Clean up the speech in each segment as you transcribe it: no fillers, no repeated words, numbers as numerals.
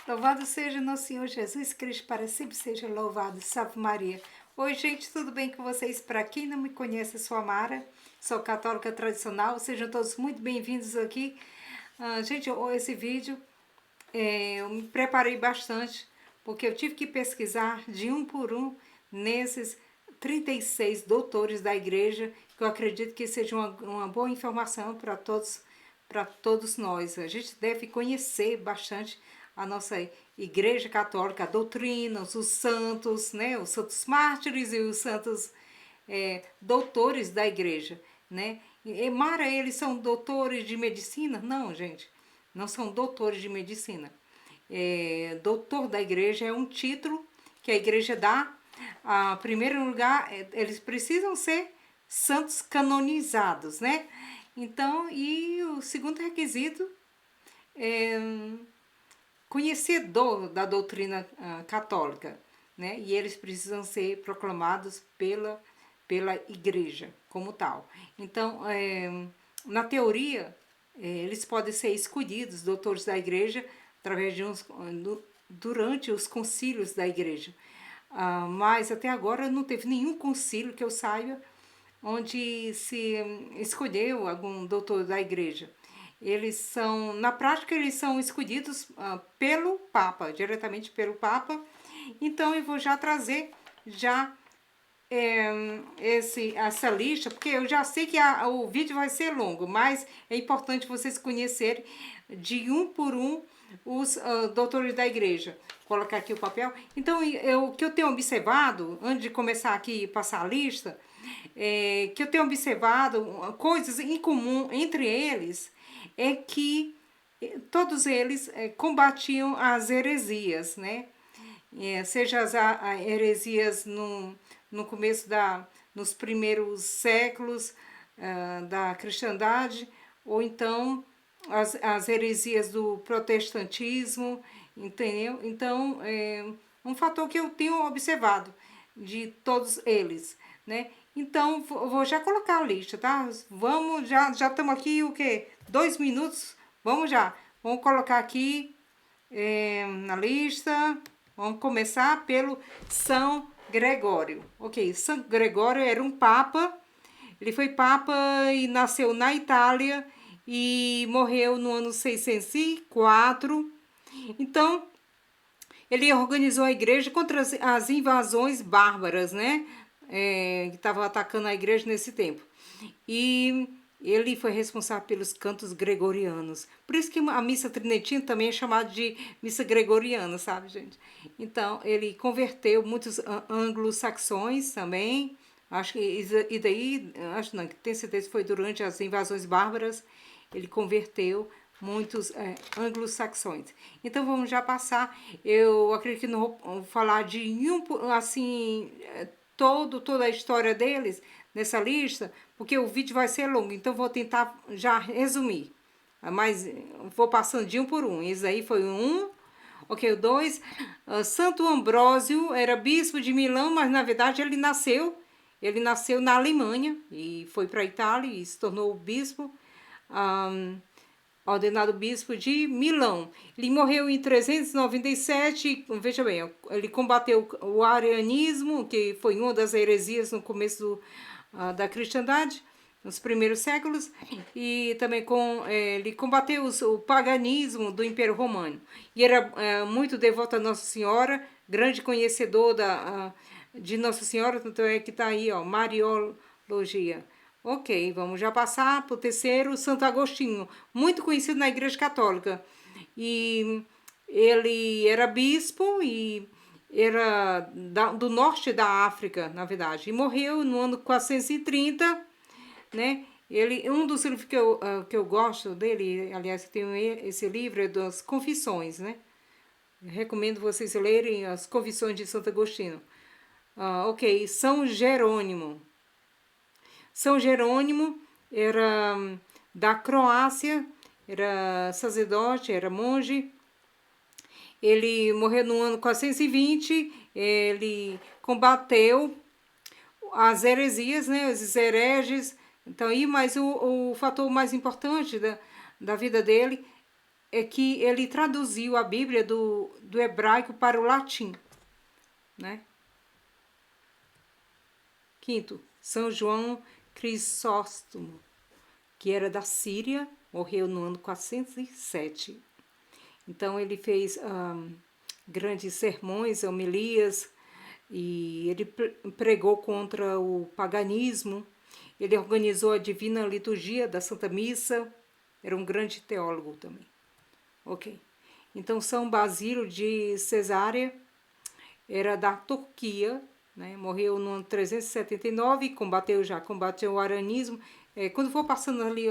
Louvado seja nosso Senhor Jesus Cristo, para sempre seja louvado. Salve Maria. Oi, gente, tudo bem com vocês? Para quem não me conhece, eu sou a Mara, sou católica tradicional. Sejam todos muito bem-vindos aqui. Gente, esse vídeo eu me preparei bastante, porque eu tive que pesquisar de um por um nesses 36 doutores da igreja, que eu acredito que seja uma boa informação para todos nós. A gente deve conhecer bastante a nossa igreja católica, a doutrina, os santos, né? Os santos mártires e os santos doutores da igreja, né? Mara, eles são doutores de medicina? Não, gente, não são doutores de medicina. Doutor da igreja é um título que a igreja dá. Em primeiro lugar, eles precisam ser santos canonizados, né? Então, e o segundo requisito é conhecedor da doutrina católica, né? E eles precisam ser proclamados pela igreja como tal. Então, na teoria, eles podem ser escolhidos, doutores da igreja, através durante os concílios da igreja. Mas até agora não teve nenhum concílio que eu saiba onde se escolheu algum doutor da igreja. Eles são, na prática, eles são escolhidos pelo Papa, diretamente pelo Papa. Então eu vou já trazer já essa lista, porque eu já sei que o vídeo vai ser longo, mas é importante vocês conhecerem de um por um os doutores da igreja. Vou colocar aqui o papel. Então, o que eu tenho observado, antes de começar aqui e passar a lista, que eu tenho observado coisas em comum entre eles, é que todos eles combatiam as heresias, né? Seja as heresias no começo nos primeiros séculos da cristandade, ou então as heresias do protestantismo, entendeu? Então, um fator que eu tenho observado de todos eles, né? Então, vou já colocar a lista, tá? Vamos, já estamos aqui, o quê? 2 minutos? Vamos já. Vamos colocar aqui na lista. Vamos começar pelo São Gregório. Ok, São Gregório era um papa. Ele foi papa e nasceu na Itália e morreu no ano 604. Então, ele organizou a igreja contra as invasões bárbaras, né? Que estavam atacando a igreja nesse tempo. E ele foi responsável pelos cantos gregorianos. Por isso que a missa tridentina também é chamada de missa gregoriana, sabe, gente? Então, ele converteu muitos anglo-saxões também. Acho que, e daí, acho não, tenho certeza que foi durante as invasões bárbaras, ele converteu muitos anglo-saxões. Então vamos já passar. Eu acredito que não vou falar de nenhum, assim, toda a história deles nessa lista, porque o vídeo vai ser longo, então vou tentar já resumir. Mas vou passando de um por um. Esse aí foi um. Ok, o dois. Santo Ambrósio era bispo de Milão, mas na verdade ele nasceu na Alemanha e foi para a Itália e se tornou bispo. Ordenado bispo de Milão. Ele morreu em 397, veja bem, ele combateu o arianismo, que foi uma das heresias no começo da cristandade, nos primeiros séculos, e também ele combateu o paganismo do Império Romano. E era muito devoto a Nossa Senhora, grande conhecedor de Nossa Senhora, tanto é que está aí, ó, Mariologia. Ok, vamos já passar para o terceiro, Santo Agostinho, muito conhecido na Igreja Católica. E ele era bispo e era do norte da África, na verdade. E morreu no ano 430, né? Um dos livros que eu gosto dele, aliás, tem esse livro, é das Confissões, né? Eu recomendo vocês lerem as Confissões de Santo Agostinho. Ok, São Jerônimo. São Jerônimo era da Croácia, era sacerdote, era monge. Ele morreu no ano 420, ele combateu as heresias, né, os hereges. Então, mas o fator mais importante da vida dele é que ele traduziu a Bíblia do hebraico para o latim, né? Quinto, São João Crisóstomo, que era da Síria, morreu no ano 407. Então ele fez grandes sermões, homilias, e ele pregou contra o paganismo. Ele organizou a Divina Liturgia da Santa Missa. Era um grande teólogo também. Ok. Então São Basílio de Cesárea era da Turquia, né? Morreu no ano 379, combateu o aranismo. Quando for passando ali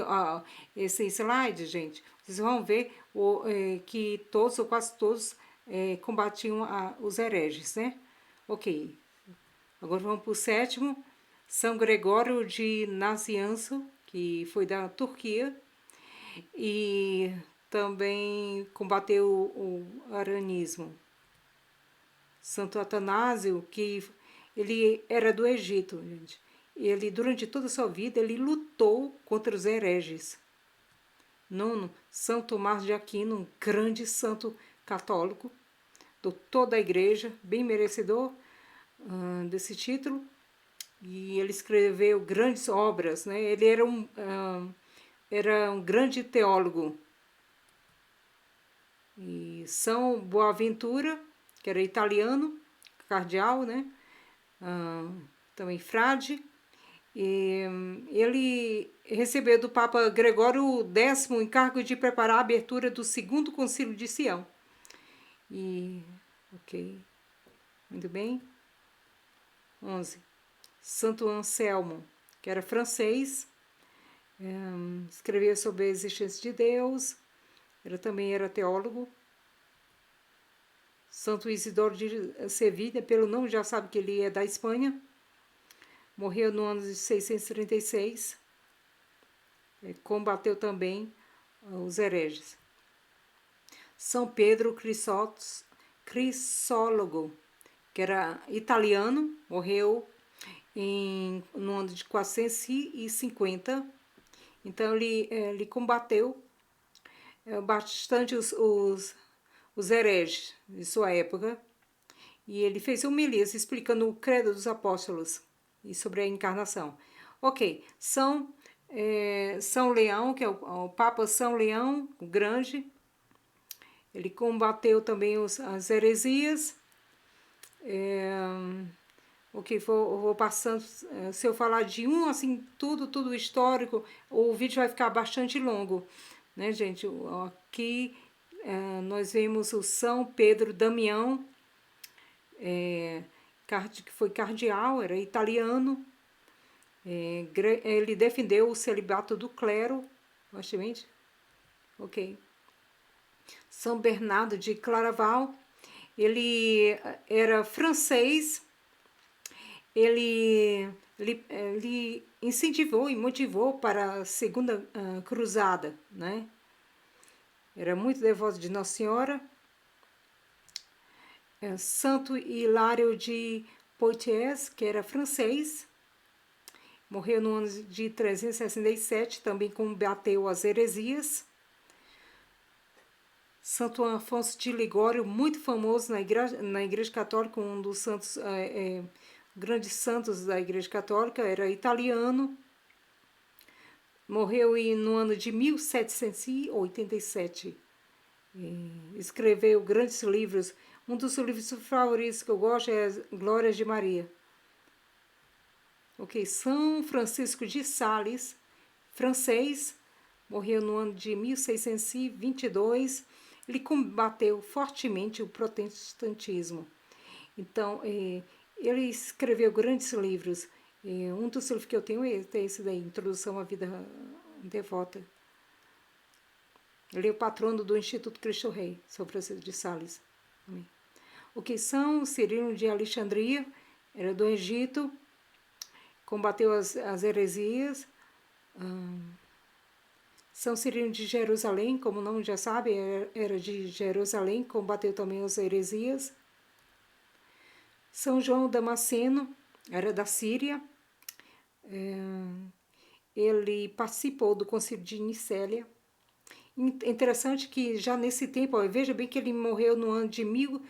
esse slide, gente, vocês vão ver que todos, ou quase todos, combatiam os hereges, né? Ok. Agora vamos para o sétimo, São Gregório de Nazianzo, que foi da Turquia, e também combateu o aranismo. Santo Atanásio, que ele era do Egito, gente. Ele, durante toda a sua vida, ele lutou contra os hereges. Nono, São Tomás de Aquino, um grande santo católico, doutor da igreja, bem merecedor desse título. E ele escreveu grandes obras, né? Ele era um grande teólogo. E São Boaventura, que era italiano, cardeal, né? Também frade. E ele recebeu do Papa Gregório X o encargo de preparar a abertura do segundo concílio de Sião. Ok, muito bem. 11. Santo Anselmo, que era francês, escrevia sobre a existência de Deus, também era teólogo. Santo Isidoro de Sevilha, pelo nome já sabe que ele é da Espanha, morreu no ano de 636, combateu também os hereges. São Pedro Crissólogo, que era italiano, morreu no ano de 450. Então ele combateu bastante os hereges de sua época, e ele fez homilias explicando o credo dos apóstolos e sobre a encarnação. Ok, São Leão, que é o Papa São Leão o Grande, ele combateu também as heresias. Ok, vou passando, se eu falar de assim, tudo histórico, o vídeo vai ficar bastante longo, né, gente? Aqui nós vemos o São Pedro Damião, que foi cardeal, era italiano. Ele defendeu o celibato do clero, praticamente. Ok. São Bernardo de Claraval, ele era francês. Ele incentivou e motivou para a segunda cruzada, né? Era muito devoto de Nossa Senhora. Santo Hilário de Poitiers, que era francês, morreu no ano de 367, também combateu as heresias. Santo Afonso de Ligório, muito famoso na igreja Católica, um dos santos, grandes santos da Igreja Católica, era italiano. Morreu no ano de 1787. Escreveu grandes livros. Um dos livros favoritos que eu gosto é Glórias de Maria. Ok, São Francisco de Sales, francês, morreu no ano de 1622. Ele combateu fortemente o protestantismo. Então, ele escreveu grandes livros. Um dos livros que eu tenho é esse daí, Introdução à Vida Devota. Ele é o patrono do Instituto Cristo Rei, São Francisco de Sales. Ok, São Cirilo de Alexandria, era do Egito, combateu as heresias. São Cirilo de Jerusalém, como o nome já sabe, era de Jerusalém, combateu também as heresias. São João Damasceno, era da Síria. Ele participou do Concílio de Nicéia Interessante que já nesse tempo, ó, veja bem que ele morreu no ano de no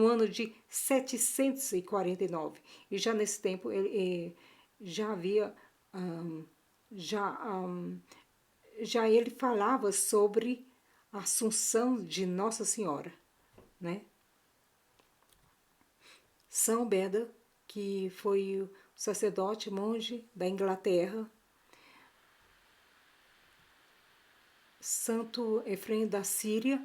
ano de 749. E já nesse tempo já havia, hum, já, hum, já ele falava sobre a Assunção de Nossa Senhora, né? São Beda, que foi o sacerdote monge da Inglaterra, Santo Efrem da Síria,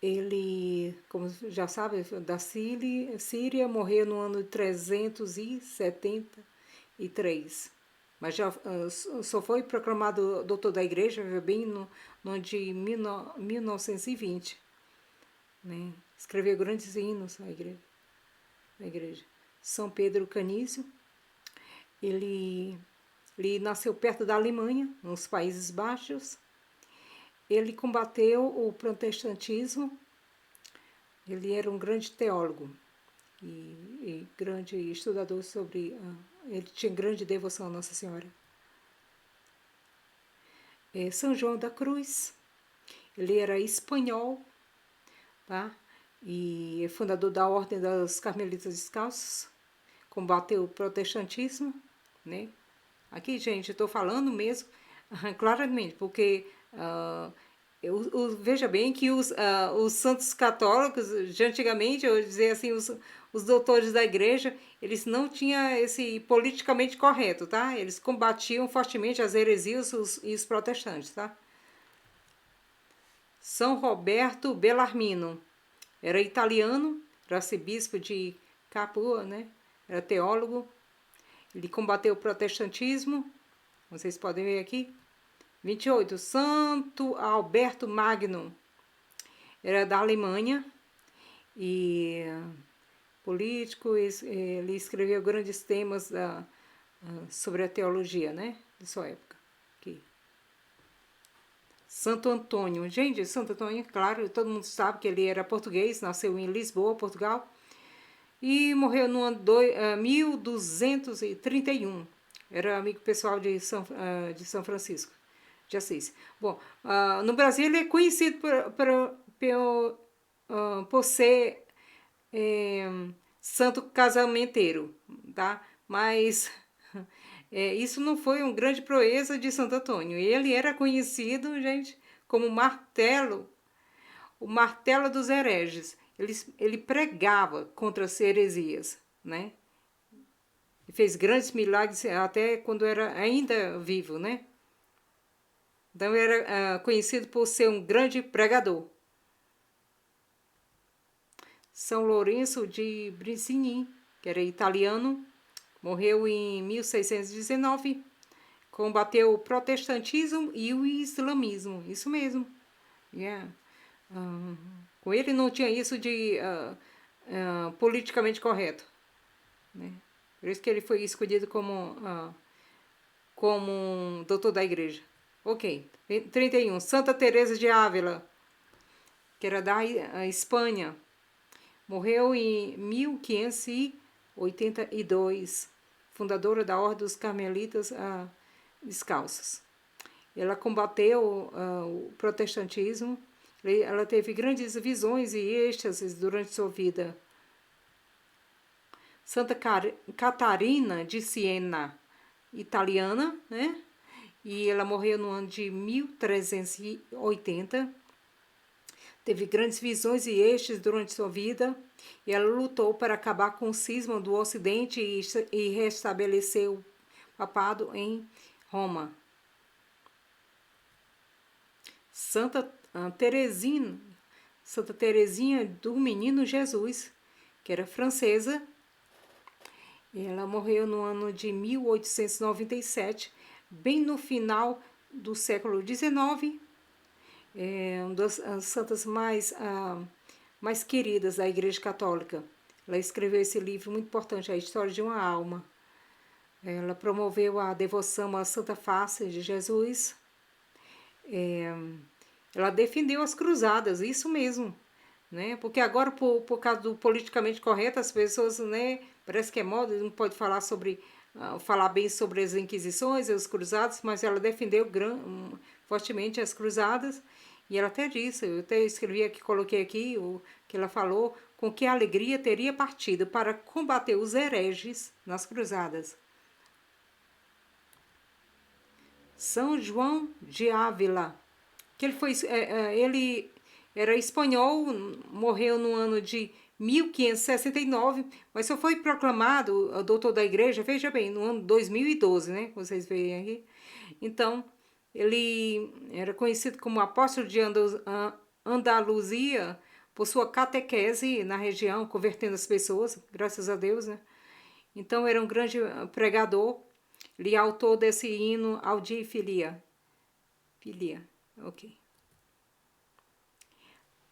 ele, como já sabe, da Síria, morreu no ano de 373. Mas já só foi proclamado doutor da igreja bem no ano de 1920. Né? Escreveu grandes hinos na igreja. São Pedro Canísio, ele nasceu perto da Alemanha, nos Países Baixos. Ele combateu o protestantismo, ele era um grande teólogo e grande estudador sobre... ele tinha grande devoção a Nossa Senhora. São João da Cruz, ele era espanhol, tá? E é fundador da Ordem dos Carmelitas Descalços, combateu o protestantismo, né? Aqui, gente, eu estou falando mesmo claramente, porque veja bem que os santos católicos, de antigamente, eu dizer assim, os doutores da igreja, eles não tinham esse politicamente correto, tá? Eles combatiam fortemente as heresias e os protestantes, tá? São Roberto Bellarmino, era italiano, era arcebispo de Capua, né? Era teólogo. Ele combateu o protestantismo, vocês podem ver aqui. 28. Santo Alberto Magno, era da Alemanha e político, ele escreveu grandes temas sobre a teologia, né, de sua época. Aqui. Santo Antônio, gente, Santo Antônio, claro, todo mundo sabe que ele era português, nasceu em Lisboa, Portugal, e morreu no ano 1231. Era amigo pessoal de São Francisco de Assis. Bom, no Brasil ele é conhecido por ser santo casamenteiro, tá? Mas isso não foi uma grande proeza de Santo Antônio. Ele era conhecido, gente, como o martelo dos hereges. Ele pregava contra as heresias, né? E fez grandes milagres até quando era ainda vivo, né? Então era conhecido por ser um grande pregador. São Lourenço de Bricini, que era italiano, morreu em 1619, combateu o protestantismo e o islamismo, isso mesmo. Yeah. Com ele não tinha isso de politicamente correto. Né? Por isso que ele foi escolhido como um doutor da igreja. Ok. 31. Santa Teresa de Ávila, que era da Espanha, morreu em 1582, fundadora da Ordem dos Carmelitas Descalços. Ela combateu o protestantismo, ela teve grandes visões e êxtases durante sua vida. Santa Catarina de Siena, italiana, né? E ela morreu no ano de 1380. Teve grandes visões e êxtases durante sua vida, e ela lutou para acabar com o cisma do Ocidente e restabelecer o papado em Roma. Santa Teresinha do Menino Jesus, que era francesa. Ela morreu no ano de 1897, bem no final do século XIX. Uma das santas mais queridas da Igreja Católica. Ela escreveu esse livro muito importante, A História de uma Alma. Ela promoveu a devoção à Santa Face de Jesus. Ela defendeu as cruzadas, isso mesmo. Né? Porque agora, por causa do politicamente correto, as pessoas, né, parece que é moda, não pode falar sobre falar bem sobre as inquisições e os cruzados, mas ela defendeu fortemente as cruzadas. E ela até disse, eu até escrevi aqui, coloquei aqui o que ela falou, com que alegria teria partido para combater os hereges nas cruzadas. São João de Ávila, que ele era espanhol, morreu no ano de 1569, mas só foi proclamado doutor da igreja, veja bem, no ano 2012, né? Vocês veem aqui. Então, ele era conhecido como apóstolo de Andaluzia por sua catequese na região, convertendo as pessoas, graças a Deus, né? Então, era um grande pregador. Ele é autor desse hino Audi Filia. Filia, ok.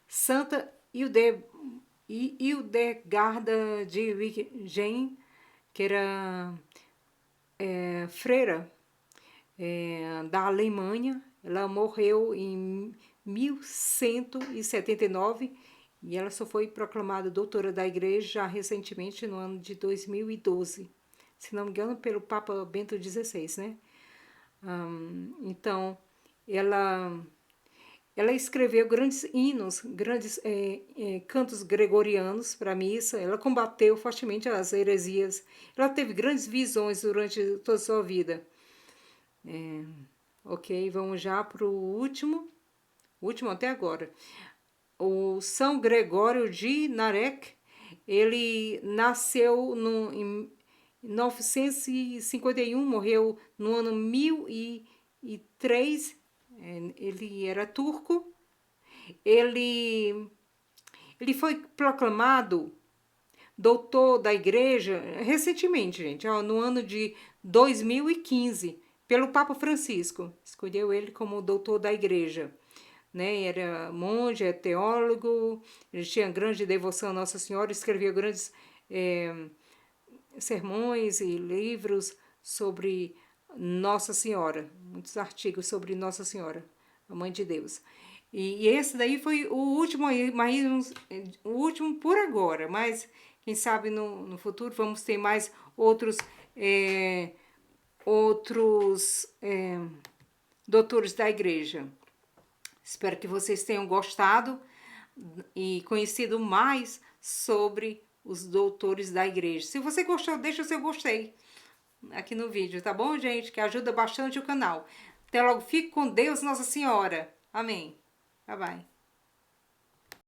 Santa Hildegarda de Bingen, que era freira da Alemanha. Ela morreu em 1179 e ela só foi proclamada doutora da igreja já recentemente, no ano de 2012. Se não me engano, pelo Papa Bento XVI, né? Então, ela escreveu grandes hinos, grandes cantos gregorianos para a missa. Ela combateu fortemente as heresias. Ela teve grandes visões durante toda a sua vida. Ok, vamos já para o último até agora. O São Gregório de Narek, ele nasceu em 951, morreu no ano 1003. Ele era turco. Ele foi proclamado doutor da igreja recentemente, gente, no ano de 2015, pelo Papa Francisco. Escolheu ele como doutor da igreja. Né? Era monge, é teólogo, ele tinha grande devoção a Nossa Senhora, escrevia grandes sermões e livros sobre Nossa Senhora, muitos artigos sobre Nossa Senhora, a Mãe de Deus. E esse daí foi o último, mas o último por agora, mas quem sabe no futuro vamos ter mais outros doutores da igreja. Espero que vocês tenham gostado e conhecido mais sobre os doutores da igreja. Se você gostou, deixa o seu gostei aqui no vídeo, tá bom, gente? Que ajuda bastante o canal. Até logo, fique com Deus, Nossa Senhora. Amém. Bye, bye.